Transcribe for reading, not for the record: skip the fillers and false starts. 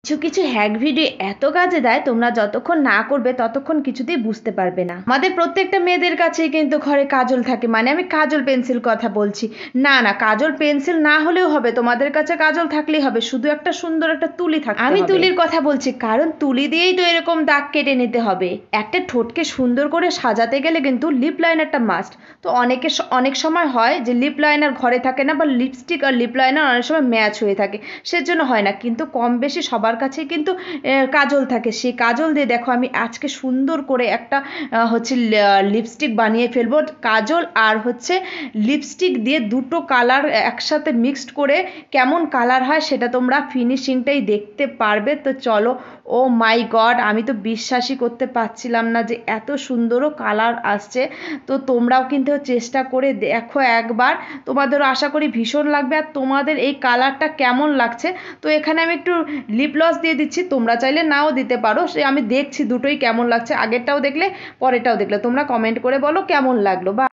কিছু কিছু hack video এত কাজে দেয়, তোমরা যতক্ষণ না করবে ততক্ষণ কিছুতেই বুঝতে পারবে না। আমাদের প্রত্যেকটা মেয়েদের কাছেই কিন্তু ঘরে কাজল থাকে, মানে আমি কাজল পেন্সিল কথা বলছি না। না, কাজল পেন্সিল না হলেও হবে, তোমাদের কাছে কাজল থাকলেই হবে, শুধু একটা সুন্দর একটা তুলি থাকতে হবে। আমি তুলির কথা বলছি কারণ তুলি দিয়েই তো এরকম দাগ কেটে নিতে হবে। একটা ঠোঁটকে সুন্দর করে সাজাতে গেলে কিন্তু লিপ লাইনারটা মাস্ট। তো অনেক সময় হয় যে লিপ লাইনার ঘরে থাকে না, বা লিপস্টিক আর লিপ লাইনার অনেক সময় ম্যাচ হয়ে থাকে, সেজন্য হয় না। কিন্তু কম বেশি সবার কাছেই কিন্তু কাজল থাকে। সেই কাজল দিয়ে দেখো আমি আজকে সুন্দর করে একটা হচ্ছে লিপস্টিক বানিয়ে ফেলবো। কাজল আর হচ্ছে লিপস্টিক দিয়ে দুটো কালার একসাথে মিক্সড করে কেমন কালার হয় সেটা তোমরা ফিনিশিংটাই দেখতে পারবে। তো চলো। ও মাই গড, আমি তো বিশ্বাসই করতে পারছিলাম না যে এত সুন্দরও কালার আসছে। তো তোমরাও কিন্তু চেষ্টা করে দেখো একবার, তোমাদেরও আশা করি ভীষণ লাগবে। আর তোমাদের এই কালারটা কেমন লাগছে, তো এখানে আমি একটু লিপ গ্লস দিয়ে দিচ্ছি, তোমরা চাইলে নাও দিতে পারো। সে আমি দেখছি দুটোই কেমন লাগছে, আগেরটাও দেখলে পরেরটাও দেখলে তোমরা কমেন্ট করে বলো কেমন লাগলো। বা